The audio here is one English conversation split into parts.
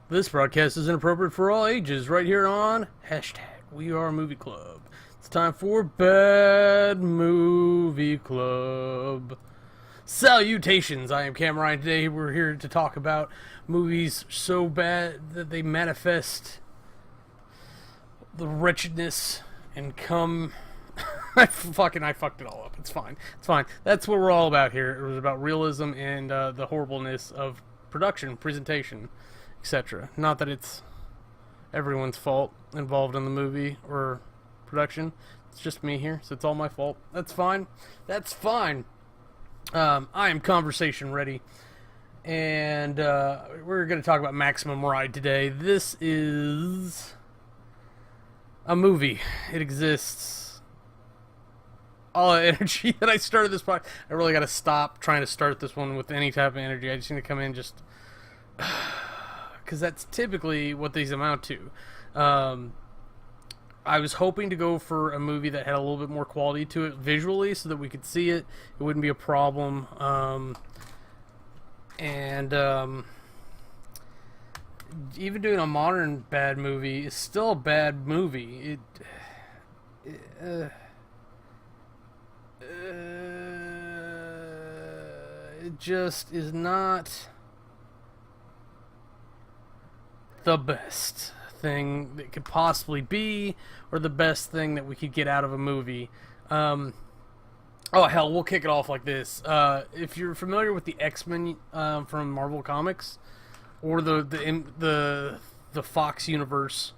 This broadcast is inappropriate for all ages, right here on #WeAreMovieClub. It's time for Bad Movie Club. Salutations, I am Cameron. Today we're here to talk about movies so bad that they manifest the wretchedness and come... I fucked it all up. It's fine. That's what we're all about here. It was about realism and the horribleness of production, presentation, etc. Not that it's everyone's fault involved in the movie or production. It's just me here, so it's all my fault. That's fine. I am conversation ready, and we're going to talk about Maximum Ride today. This is a movie. It exists. All the energy that I started this podcast, I really got to stop trying to start this one with any type of energy. I just need to come in just... because that's typically what these amount to. I was hoping to go for a movie that had a little bit more quality to it visually so that we could see it. It wouldn't be a problem. Even doing a modern bad movie is still a bad movie. It just is not the best thing that could possibly be, or the best thing that we could get out of a movie. Oh hell, we'll kick it off like this. If you're familiar with the X-Men from Marvel Comics, or the Fox universe,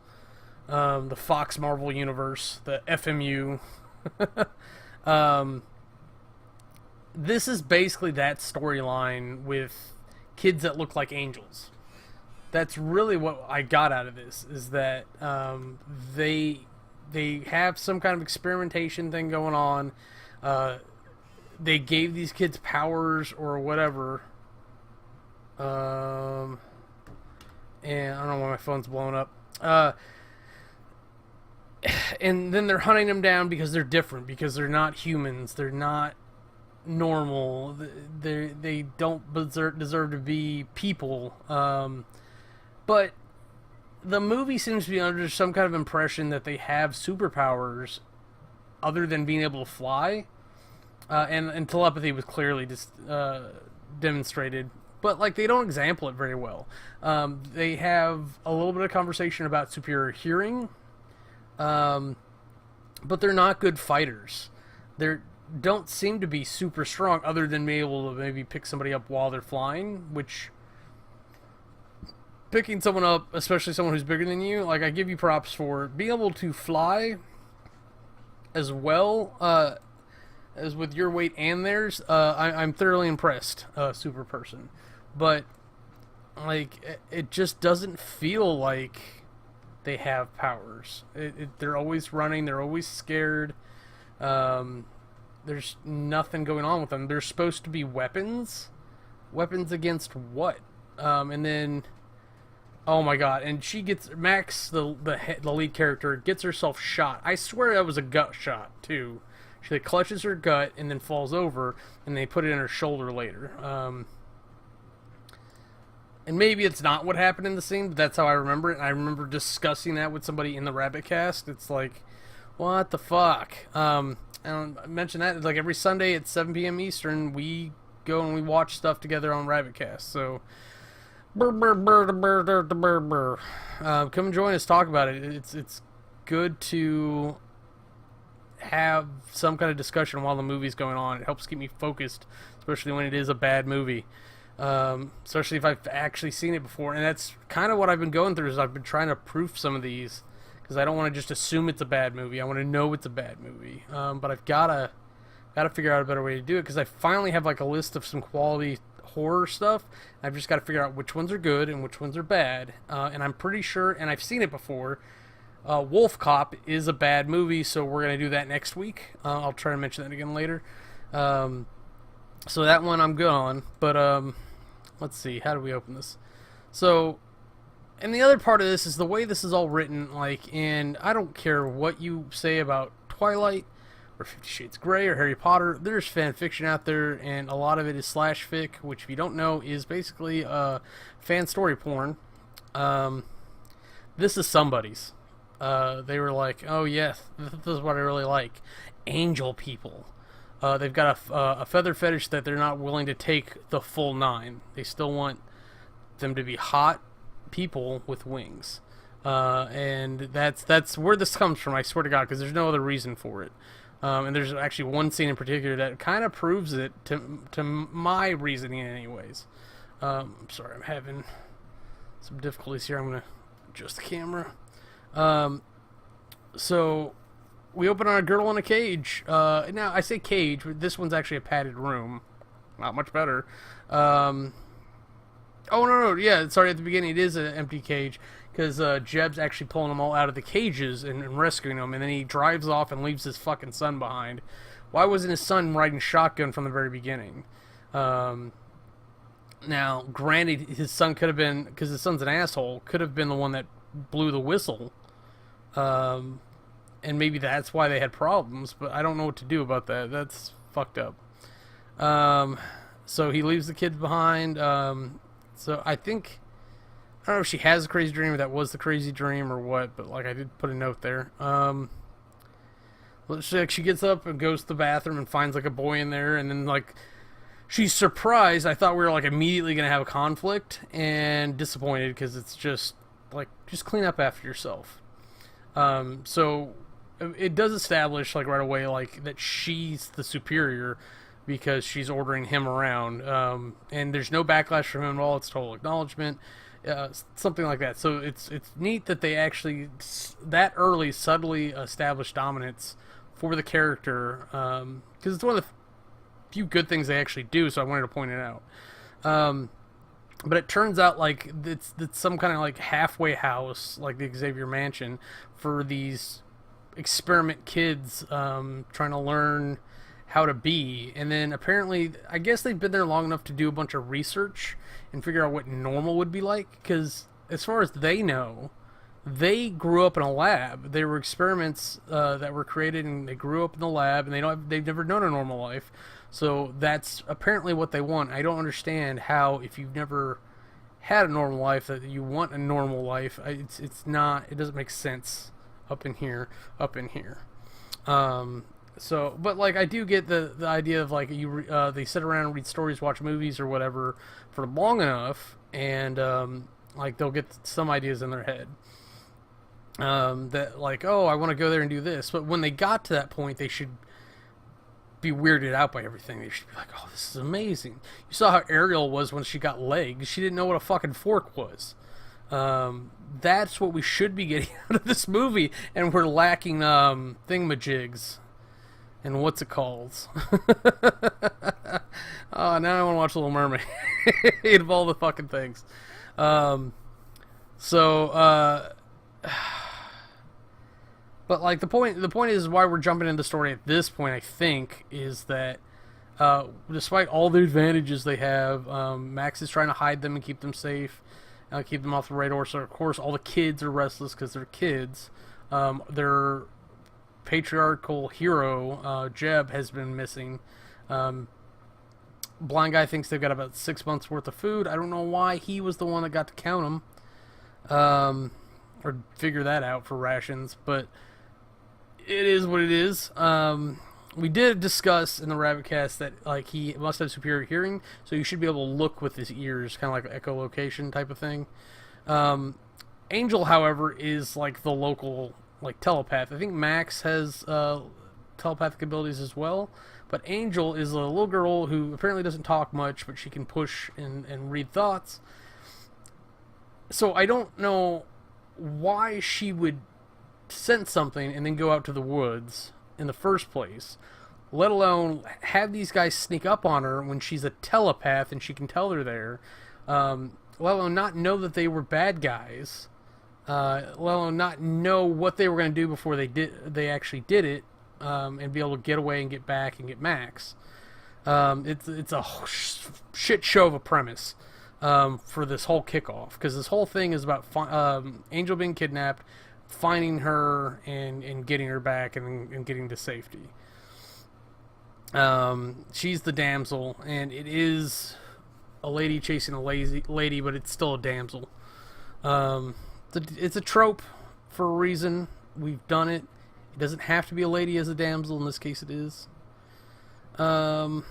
the Fox Marvel universe, the FMU, this is basically that storyline with kids that look like angels. That's really what I got out of this, is that they have some kind of experimentation thing going on. They gave these kids powers or whatever. And I don't know why my phone's blowing up. And then they're hunting them down because they're different, because they're not humans. They're not normal. They don't deserve to be people. But the movie seems to be under some kind of impression that they have superpowers other than being able to fly. And telepathy was clearly just demonstrated. But like, they don't example it very well. They have a little bit of conversation about superior hearing. But they're not good fighters. They don't seem to be super strong, other than being able to maybe pick somebody up while they're flying, which... Picking someone up, especially someone who's bigger than you, like, I give you props for being able to fly as well as with your weight and theirs. I'm thoroughly impressed, super person. But, like, it just doesn't feel like they have powers. They're always running, they're always scared. There's nothing going on with them. They're supposed to be weapons. Weapons against what? And then... Oh my god, and she gets... Max, the lead character, gets herself shot. I swear that was a gut shot, too. She like, clutches her gut and then falls over, and they put it in her shoulder later. And maybe it's not what happened in the scene, but that's how I remember it. And I remember discussing that with somebody in the Rabbit Cast. It's like, what the fuck? And I mentioned that, like, every Sunday at 7 p.m. Eastern, we go and we watch stuff together on Rabbit Cast, so... Come and join us, talk about it. It's good to have some kind of discussion while the movie's going on. It helps keep me focused, especially when it is a bad movie. Especially if I've actually seen it before. And that's kind of what I've been going through, is I've been trying to proof some of these, because I don't want to just assume it's a bad movie. I want to know it's a bad movie. But I've gotta figure out a better way to do it, because I finally have like a list of some quality horror stuff. I've just got to figure out which ones are good and which ones are bad. And I'm pretty sure, and I've seen it before, Wolfcop is a bad movie, so we're going to do that next week. I'll try to mention that again later. So that one I'm good on. But let's see, how do we open this? So, and the other part of this is the way this is all written, like, and I don't care what you say about Twilight, or 50 Shades Grey or Harry Potter. There's fan fiction out there, and a lot of it is slash fic, which if you don't know is basically fan story porn. This is somebody's. They were like, oh yes, this is what I really like. Angel people. They've got a feather fetish that they're not willing to take the full 9. They still want them to be hot people with wings. And that's where this comes from, I swear to God, because there's no other reason for it. And there's actually one scene in particular that kind of proves it to my reasoning anyways. I'm sorry, I'm having some difficulties here. I'm going to adjust the camera. So we open on a girl in a cage. Now, I say cage, but this one's actually a padded room. Not much better. Oh, no, yeah, sorry, at the beginning it is an empty cage, because Jeb's actually pulling them all out of the cages and rescuing them, and then he drives off and leaves his fucking son behind. Why wasn't his son riding shotgun from the very beginning? Now, granted, his son could have been, because his son's an asshole, could have been the one that blew the whistle, and maybe that's why they had problems, but I don't know what to do about that. That's fucked up. So he leaves the kids behind. So I think, I don't know if she has a crazy dream or that was the crazy dream or what, but like I did put a note there. She gets up and goes to the bathroom and finds like a boy in there, and then like she's surprised. I thought we were like immediately gonna have a conflict, and disappointed because it's just like, just clean up after yourself. So it does establish like right away like that she's the superior, because she's ordering him around, and there's no backlash from him at all. It's total acknowledgement, something like that. So it's neat that they actually that early subtly establish dominance for the character, because it's one of the few good things they actually do. So I wanted to point it out. But it turns out like it's some kind of like halfway house, like the Xavier Mansion, for these experiment kids trying to learn how to be. And then apparently, I guess they've been there long enough to do a bunch of research and figure out what normal would be like, because as far as they know, they grew up in a lab. They were experiments that were created, and they grew up in the lab, and they've never known a normal life. So that's apparently what they want. I don't understand how, if you've never had a normal life, that you want a normal life. It's not, it doesn't make sense up in here. So, but like I do get the idea of like they sit around and read stories, watch movies or whatever for long enough, and like they'll get some ideas in their head that like, oh, I want to go there and do this. But when they got to that point, they should be weirded out by everything. They should be like, oh, this is amazing. You saw how Ariel was when she got legs. She didn't know what a fucking fork was. That's what we should be getting out of this movie, and we're lacking thingamajigs. And what's it called? Oh, now I want to watch Little Mermaid. Of all the fucking things. But like the point is why we're jumping into the story at this point, I think, is that despite all the advantages they have, Max is trying to hide them and keep them safe, keep them off the radar. So of course all the kids are restless because they're kids. Their patriarchal hero, Jeb, has been missing. Blind guy thinks they've got about 6 months worth of food. I don't know why he was the one that got to count them, or figure that out for rations, but it is what it is. We did discuss in the Rabbit Cast that like he must have superior hearing, so you should be able to look with his ears, kind of like echolocation type of thing. Angel, however, is like the local like telepath. I think Max has telepathic abilities as well, but Angel is a little girl who apparently doesn't talk much, but she can push and read thoughts. So I don't know why she would sense something and then go out to the woods in the first place, let alone have these guys sneak up on her when she's a telepath and she can tell they're there, let alone not know that they were bad guys, let alone not know what they were going to do before they actually did it, and be able to get away and get back and get Max. It's a shit show of a premise for this whole kickoff, because this whole thing is about Angel being kidnapped, finding her and getting her back and getting to safety. She's the damsel, and it is a lady chasing a lazy lady, but it's still a damsel. Um, it's a trope for a reason. We've done it. It doesn't have to be a lady as a damsel. In this case, it is. Um,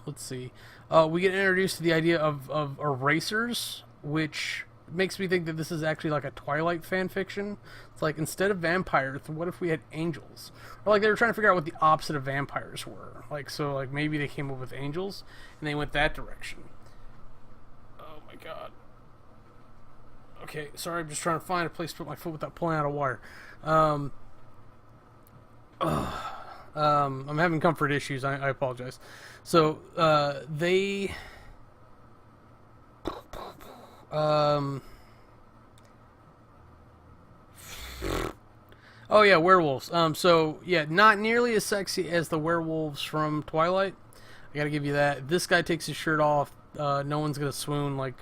let's see. We get introduced to the idea of erasers, which makes me think that this is actually like a Twilight fan fiction. It's like, instead of vampires, what if we had angels? Or like they were trying to figure out what the opposite of vampires were. Like, so like maybe they came up with angels and they went that direction. Oh my god. Okay, sorry, I'm just trying to find a place to put my foot without pulling out a wire. I'm having comfort issues. I apologize. So they oh yeah, werewolves. So yeah, not nearly as sexy as the werewolves from Twilight. I gotta give you that. This guy takes his shirt off. No one's gonna swoon like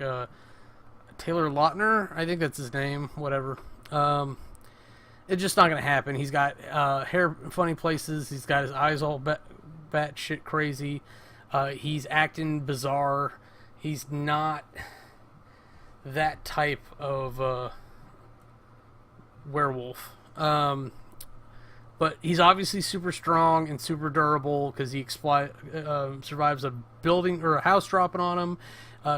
Taylor Lautner. I think that's his name. Whatever. It's just not gonna happen. He's got hair in funny places. He's got his eyes all bat shit crazy. He's acting bizarre. He's not that type of werewolf. But he's obviously super strong and super durable because he survives a building or a house dropping on him.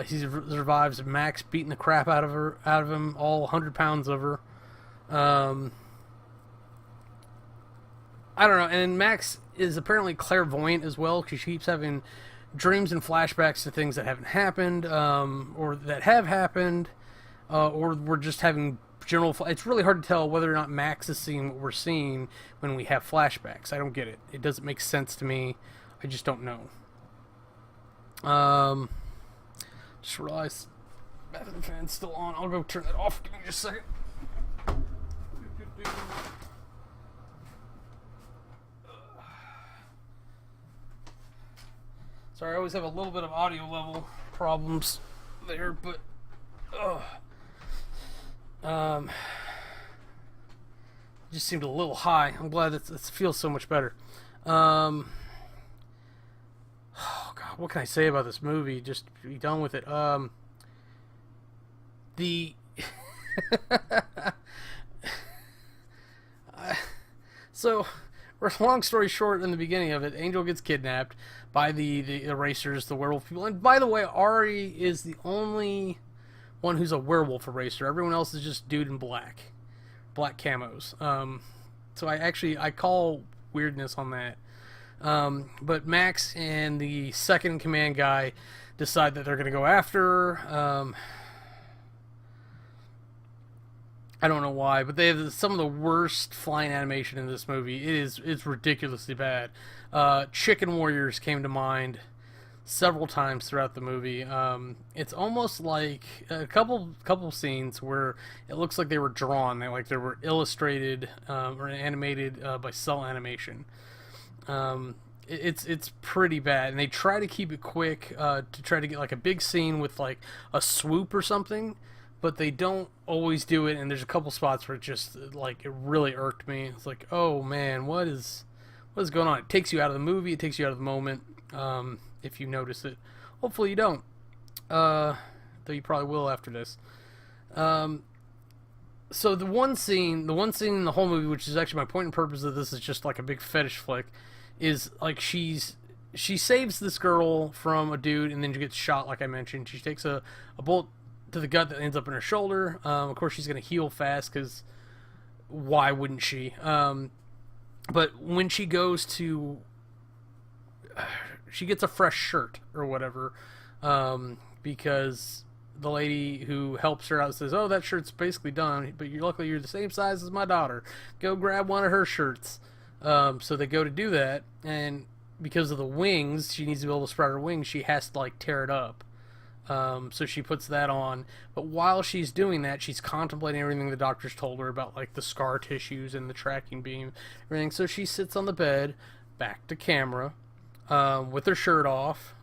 He survives Max beating the crap out of him, all 100 pounds of her. I don't know. And Max is apparently clairvoyant as well because she keeps having dreams and flashbacks to things that haven't happened, or that have happened, or we're just having general. It's really hard to tell whether or not Max is seeing what we're seeing when we have flashbacks. I don't get it. It doesn't make sense to me. I just don't know. Just realized bathroom fan's still on. I'll go turn that off. Give me just a second. Sorry, I always have a little bit of audio level problems there, but just seemed a little high. I'm glad that it feels so much better. Oh God, what can I say about this movie? Just be done with it. The so, long story short, in the beginning of it, Angel gets kidnapped by the erasers, the werewolf people. And by the way, Ari is the only one who's a werewolf eraser. Everyone else is just dude in black camos. So I call weirdness on that. But Max and the second in command guy decide that they're going to go after her. I don't know why, but they have some of the worst flying animation in this movie. It's ridiculously bad. Chicken Warriors came to mind several times throughout the movie. It's almost like a couple scenes where it looks like they were drawn. They were illustrated or animated by cell animation. It's pretty bad, and they try to keep it quick to try to get like a big scene with like a swoop or something. But they don't always do it, and there's a couple spots where it just, like, it really irked me. It's like, oh man, what is going on? It takes you out of the movie, it takes you out of the moment, if you notice it. Hopefully you don't, though you probably will after this. So the one scene in the whole movie, which is actually my point and purpose of this, is just like a big fetish flick, is like she saves this girl from a dude, and then she gets shot, like I mentioned. She takes a bullet to the gut that ends up in her shoulder. Of course, she's going to heal fast because why wouldn't she? But when she goes to, she gets a fresh shirt or whatever, because the lady who helps her out says, "Oh, that shirt's basically done, but luckily you're the same size as my daughter. Go grab one of her shirts." So they go to do that, and because of the wings, she needs to be able to spread her wings. She has to like tear it up. So she puts that on, but while she's doing that, she's contemplating everything the doctors told her about, like the scar tissues and the tracking beam, everything. So she sits on the bed, back to camera, with her shirt off,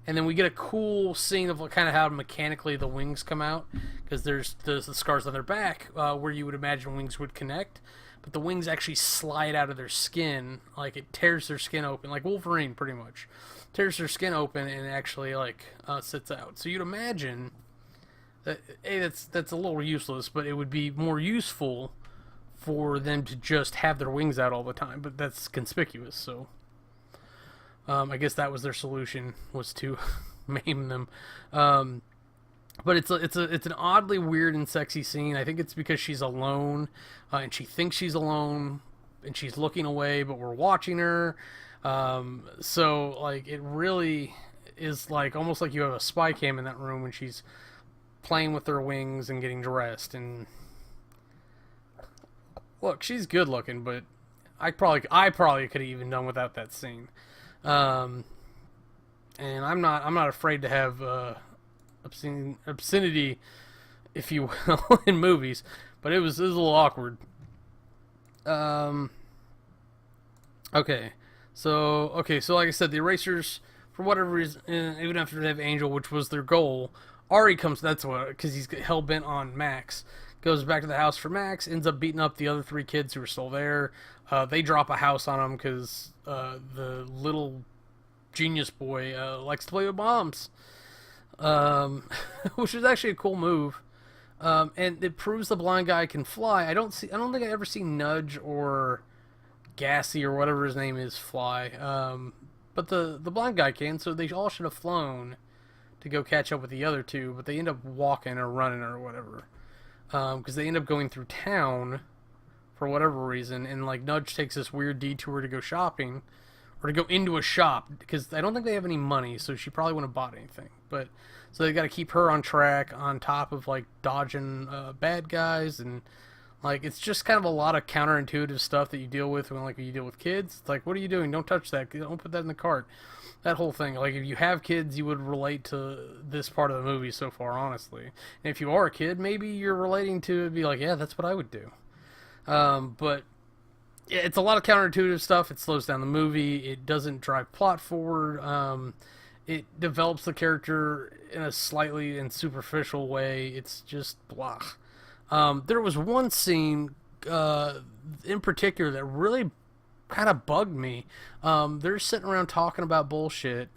and then we get a cool scene of kind of how mechanically the wings come out, because there's the scars on their back, where you would imagine wings would connect, but the wings actually slide out of their skin, like it tears their skin open, like Wolverine, pretty much. Tears their skin open and actually like sits out. So you'd imagine That's a little useless, but it would be more useful for them to just have their wings out all the time. But that's conspicuous, so I guess that was their solution, was to maim them. But it's an oddly weird and sexy scene. I think it's because she's alone, and she thinks she's alone, and she's looking away, but we're watching her. So like it really is like almost like you have a spy cam in that room when she's playing with her wings and getting dressed. And look, she's good looking, but I probably could have even done without that scene. Um, and I'm not afraid to have obscenity, if you will, in movies, but it was a little awkward. Um, so like I said, the erasers, for whatever reason, even after they have Angel, which was their goal, Ari comes. That's what, because he's hell bent on Max. Goes back to the house for Max. Ends up beating up the other three kids who are still there. They drop a house on him because the little genius boy likes to play with bombs, which is actually a cool move. And it proves the blind guy can fly. I don't think I ever see Nudge or Gassy or whatever his name is fly. But the blind guy can, so they all should have flown to go catch up with the other two, but they end up walking or running or whatever. Because they end up going through town for whatever reason, and like Nudge takes this weird detour to go shopping, or to go into a shop, because I don't think they have any money, so she probably wouldn't have bought anything. But so they got to keep her on track, on top of like dodging bad guys, and like it's just kind of a lot of counterintuitive stuff that you deal with when you deal with kids. It's like, what are you doing? Don't touch that. Don't put that in the cart. That whole thing. Like, if you have kids, you would relate to this part of the movie so far, honestly. And if you are a kid, maybe you're relating to it, be like, yeah, that's what I would do. But yeah, it's a lot of counterintuitive stuff. It slows down the movie. It doesn't drive plot forward. It develops the character in a slightly and superficial way. It's just blah. There was one scene in particular that really kind of bugged me. They're sitting around talking about bullshit.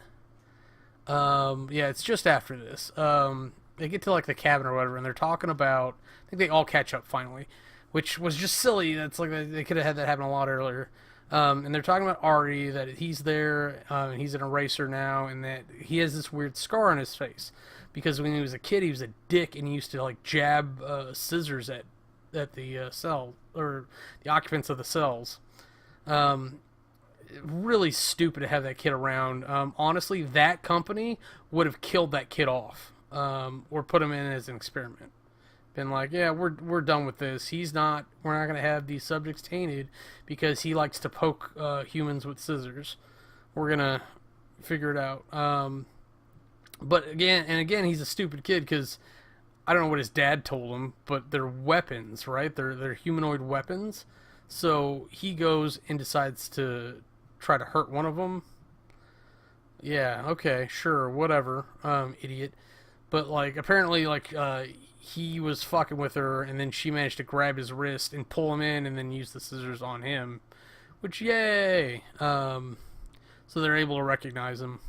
Yeah, it's just after this. They get to like the cabin or whatever, and they're talking about. I think they all catch up finally, which was just silly. That's like they could have had that happen a lot earlier. And they're talking about Ari, that he's there, and he's an eraser now, and that he has this weird scar on his face because when he was a kid, he was a dick, and he used to like jab scissors at the cell, or the occupants of the cells. Really stupid to have that kid around. Honestly, that company would have killed that kid off, or put him in as an experiment. Been like, yeah, we're done with this. We're not going to have these subjects tainted because he likes to poke humans with scissors. We're going to figure it out. But again, he's a stupid kid because I don't know what his dad told him, but they're weapons, right? They're humanoid weapons. So he goes and decides to try to hurt one of them. Yeah, okay, sure, whatever, idiot. But like, apparently, like, he was fucking with her, and then she managed to grab his wrist and pull him in, and then use the scissors on him. Which, yay! So they're able to recognize him.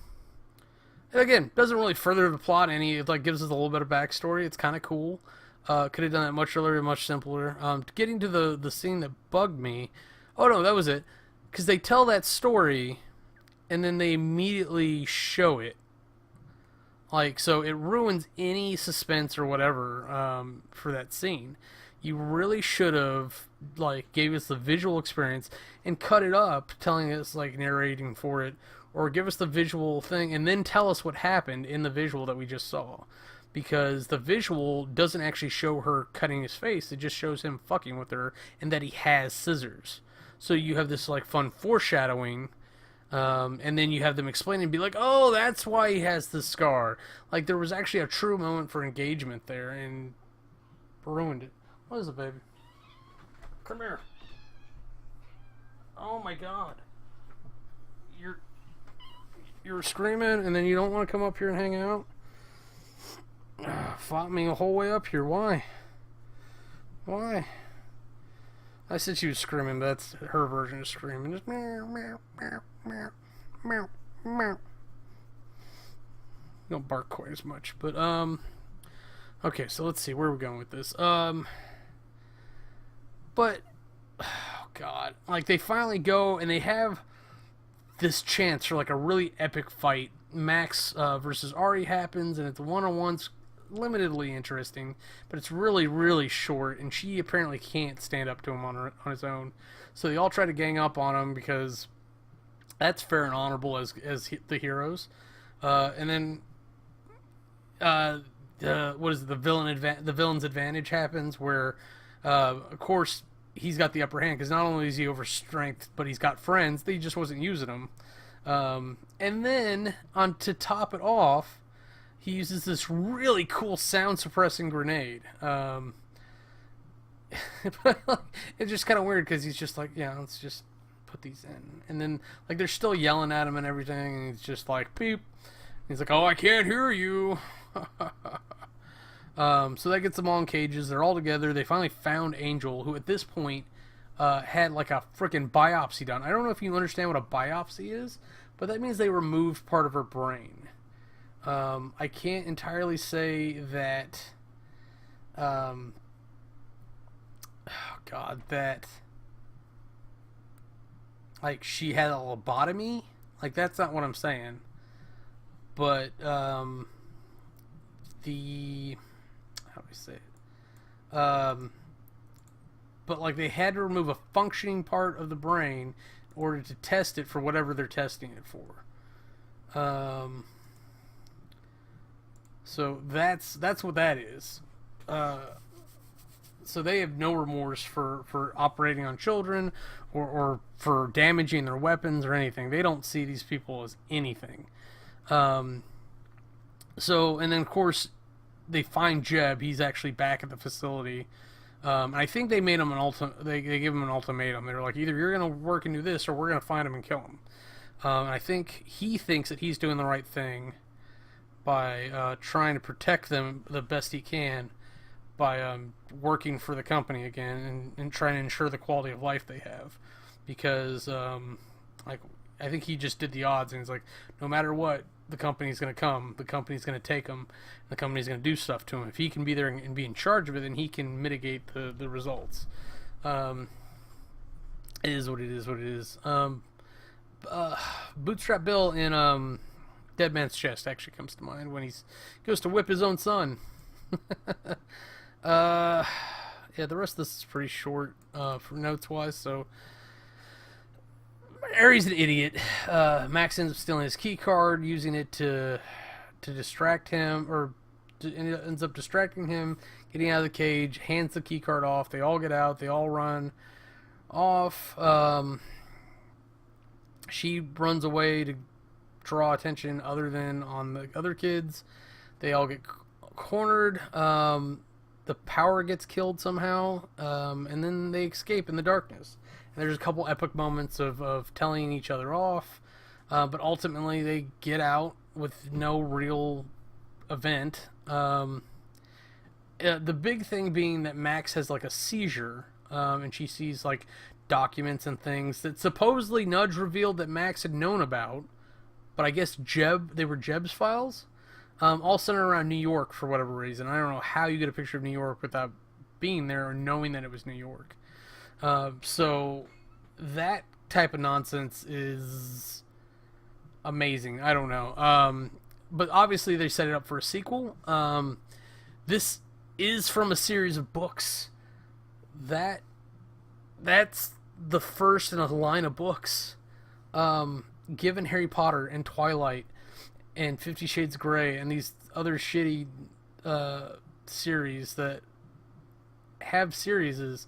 And again, doesn't really further the plot any. It like gives us a little bit of backstory. It's kind of cool. Could have done that much earlier, much simpler. Getting to the scene that bugged me. Oh no, that was it. Because they tell that story, and then they immediately show it. Like, so it ruins any suspense or whatever for that scene. You really should have like gave us the visual experience and cut it up, telling us like narrating for it, or give us the visual thing and then tell us what happened in the visual that we just saw. Because the visual doesn't actually show her cutting his face, it just shows him fucking with her and that he has scissors. So you have this like fun foreshadowing, and then you have them explain and be like, oh, that's why he has this scar. Like, there was actually a true moment for engagement there, and ruined it. What is it, baby? Come here. Oh my god. You're screaming, and then you don't want to come up here and hang out? Fought me the whole way up here. Why? Why? I said she was screaming, but that's her version of screaming. Just meow, meow, meow, meow, meow, meow. Don't bark quite as much, but Okay, so let's see where we're going with this. But oh god, like they finally go and they have this chance for like a really epic fight. Max versus Ari happens, and it's one-on-ones, limitedly interesting, but it's really, really short, and she apparently can't stand up to him on his own. So they all try to gang up on him because that's fair and honorable as the heroes. And then what is it, the villain's advantage happens where of course he's got the upper hand because not only is he over strength, but he's got friends. He just wasn't using them. And then to top it off, he uses this really cool sound suppressing grenade. It's just kind of weird because he's just like, yeah, let's just put these in, and then like they're still yelling at him and everything, and he's just like, peep. He's like, oh, I can't hear you. So that gets them all in cages. They're all together. They finally found Angel, who at this point had like a freaking biopsy done. I don't know if you understand what a biopsy is, but that means they removed part of her brain. I can't entirely say that. Oh God, that like she had a lobotomy. Like that's not what I'm saying. But the how do I say it? But like they had to remove a functioning part of the brain in order to test it for whatever they're testing it for. So that's what that is. So they have no remorse for operating on children or for damaging their weapons or anything. They don't see these people as anything. So, and then of course they find Jeb. He's actually back at the facility. I think they made him they gave him an ultimatum. They were like, either you're going to work and do this, or we're going to find him and kill him. And I think he thinks that he's doing the right thing by trying to protect them the best he can by working for the company again and trying to ensure the quality of life they have. Because like I think he just did the odds, and he's like, no matter what, the company's going to come, the company's going to take him, the company's going to do stuff to him. If he can be there and be in charge of it, then he can mitigate the results. It is what it is. What it is. Bootstrap Bill in Dead Man's Chest actually comes to mind when he goes to whip his own son. Yeah, the rest of this is pretty short for notes wise. So Ari's an idiot. Max ends up stealing his key card, using it to distract him, or ends up distracting him, getting out of the cage, hands the key card off. They all get out. They all run off. She runs away to draw attention other than on the other kids. They all get cornered. The power gets killed somehow, and then they escape in the darkness. And there's a couple epic moments of telling each other off, but ultimately they get out with no real event. The big thing being that Max has like a seizure, and she sees like documents and things that supposedly Nudge revealed that Max had known about, but I guess they were Jeb's files, all centered around New York for whatever reason. I don't know how you get a picture of New York without being there or knowing that it was New York. So that type of nonsense is amazing. I don't know. But obviously they set it up for a sequel. This is from a series of books. That's the first in a line of books. Given Harry Potter and Twilight and 50 Shades of Grey and these other shitty series that have series,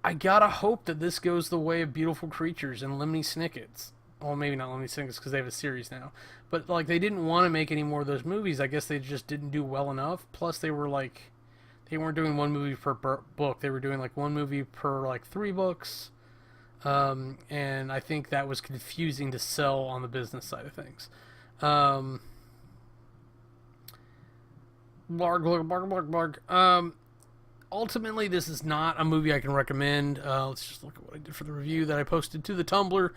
I gotta hope that this goes the way of Beautiful Creatures and Lemony Snicket's. Well, maybe not Lemony Snicket's because they have a series now. But like they didn't want to make any more of those movies. I guess they just didn't do well enough. Plus they weren't doing one movie per book. They were doing like one movie per like 3 books. And I think that was confusing to sell on the business side of things. Ultimately, this is not a movie I can recommend. Let's just look at what I did for the review that I posted to the Tumblr.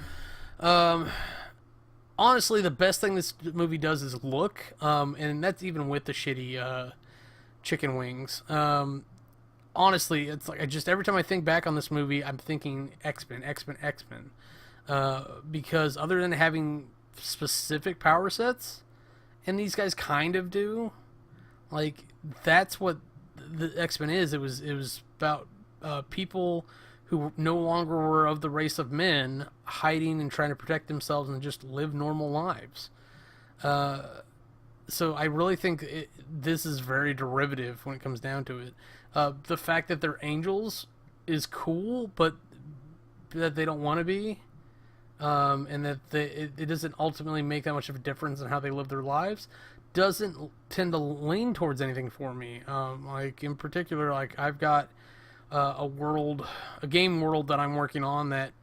honestly, the best thing this movie does is look, and that's even with the shitty chicken wings. Honestly, it's like I just every time I think back on this movie, I'm thinking X-Men, X-Men, X-Men, because other than having specific power sets, and these guys kind of do, like that's what the X-Men is. It was about people who no longer were of the race of men, hiding and trying to protect themselves and just live normal lives. So I really think this is very derivative when it comes down to it. The fact that they're angels is cool, but that they don't want to be, and that it doesn't ultimately make that much of a difference in how they live their lives, doesn't tend to lean towards anything for me. Like in particular, like I've got a game world that I'm working on that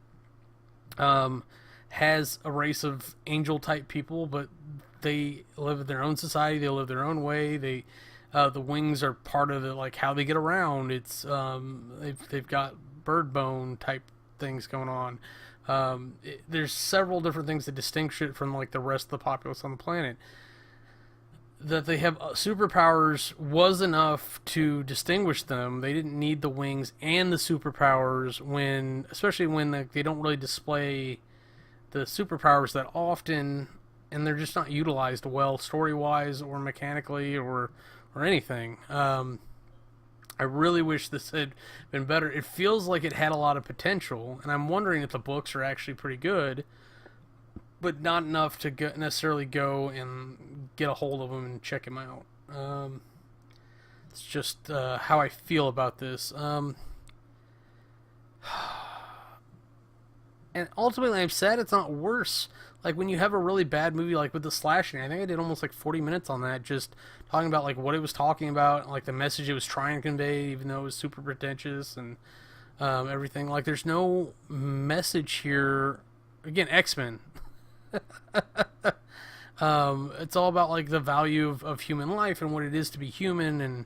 has a race of angel type people, but they live in their own society. They live their own way. The wings are part of the like how they get around. It's they've got bird bone type things going on. There's several different things that distinguish it from like the rest of the populace on the planet. That they have superpowers was enough to distinguish them. They didn't need the wings and the superpowers especially when they don't really display the superpowers that often, and they're just not utilized well story wise or mechanically or anything. I really wish this had been better. It feels like it had a lot of potential, and I'm wondering if the books are actually pretty good, but not enough to necessarily go and get a hold of them and check them out. It's just how I feel about this. And ultimately, I'm sad it's not worse. Like when you have a really bad movie, like with the slashing, I think I did almost like 40 minutes on that, just talking about like what it was talking about, like the message it was trying to convey, even though it was super pretentious and everything. Like there's no message here. Again, X-Men. It's all about like the value of human life and what it is to be human, and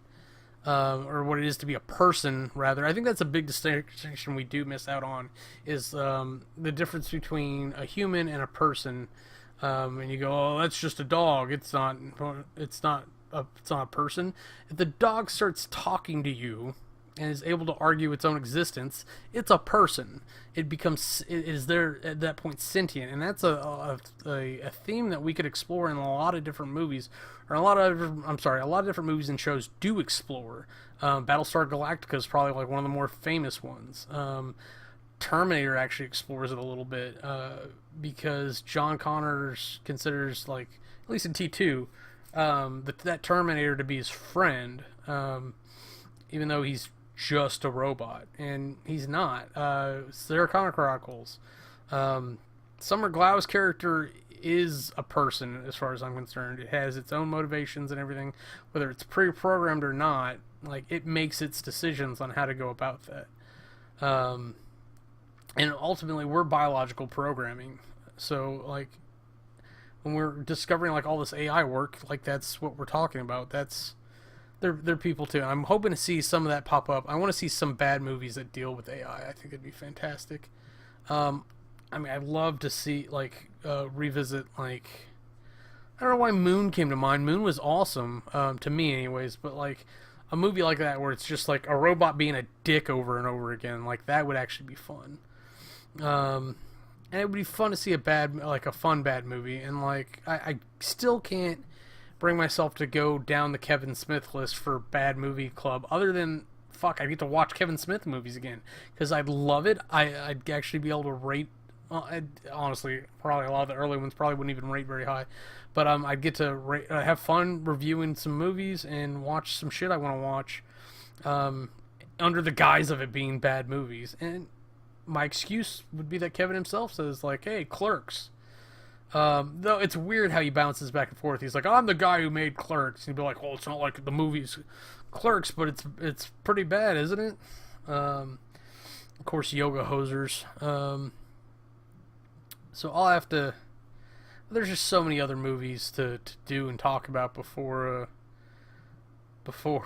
or what it is to be a person rather. I think that's a big distinction we do miss out on, is the difference between a human and a person. And you go, oh, that's just a dog. It's not a person. If the dog starts talking to you and is able to argue its own existence, it's a person. It is there at that point sentient, and that's a theme that we could explore in a lot of different movies, or a lot of different movies and shows do explore. Battlestar Galactica is probably like one of the more famous ones. Terminator actually explores it a little bit, because John Connors considers, like, at least in T2, that Terminator to be his friend, even though he's just a robot, and he's not. Sarah Connor Chronicles. Summer Glau's character is a person, as far as I'm concerned. It has its own motivations and everything, whether it's pre-programmed or not. Like, it makes its decisions on how to go about that. And ultimately, we're biological programming. So, like, when we're discovering like all this AI work, like that's what we're talking about. They're people too. I'm hoping to see some of that pop up. I want to see some bad movies that deal with AI. I think it'd be fantastic. I mean, I'd love to see like revisit, like, I don't know why Moon came to mind. Moon was awesome, to me anyways, but like a movie like that where it's just like a robot being a dick over and over again, like that would actually be fun. And it would be fun to see a fun bad movie. And like I still can't bring myself to go down the Kevin Smith list for bad movie club, other than I get to watch Kevin Smith movies again, because I'd love it. I'd actually be able to rate, honestly, probably a lot of the early ones probably wouldn't even rate very high, but I'd get to have fun reviewing some movies and watch some shit I want to watch, under the guise of it being bad movies. And my excuse would be that Kevin himself says, like, hey, Clerks. Though it's weird how he bounces back and forth. He's like, I'm the guy who made Clerks. And he'd be like, well, it's not like the movie's Clerks, but it's pretty bad, isn't it? Of course, yoga hosers. So I'll have to... There's just so many other movies to do and talk about before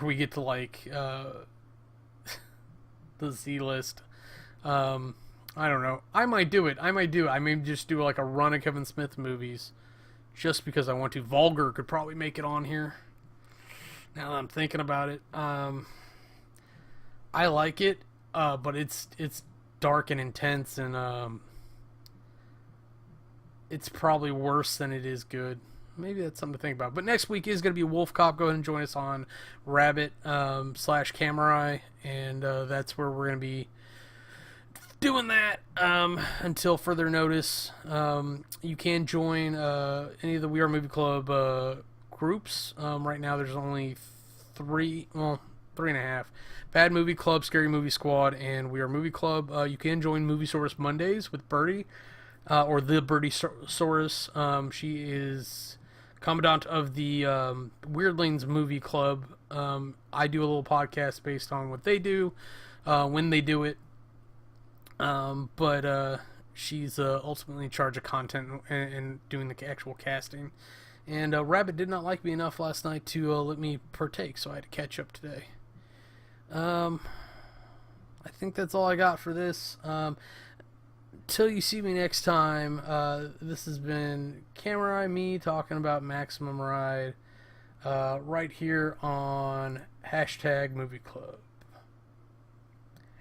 we get to, like, the Z list. I don't know. I might do it. I may just do like a run of Kevin Smith movies, just because I want to. Vulgar could probably make it on here. Now that I'm thinking about it, I like it, but it's dark and intense, and it's probably worse than it is good. Maybe that's something to think about. But next week is going to be Wolfcop. Go ahead and join us on Rabbit slash Camerai, and that's where we're going to be doing that until further notice. You can join any of the We Are Movie Club groups. Right now there's only three and a half. Bad Movie Club, Scary Movie Squad, and We Are Movie Club. You can join Movie Source Mondays with Birdie, or the Birdie Source. She is commandant of the Weirdlings Movie Club. I do a little podcast based on what they do, when they do it. But she's ultimately in charge of content and doing the actual casting. And Rabbit did not like me enough last night to let me partake, so I had to catch up today. I think that's all I got for this. Till you see me next time, this has been Camerai, me talking about Maximum Ride, right here on hashtag Movie Club.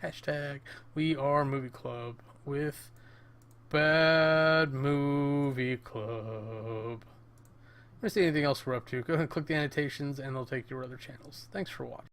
Hashtag We Are Movie Club with Bad Movie Club. If you see anything else we're up to, go ahead and click the annotations and they'll take you to other channels. Thanks for watching.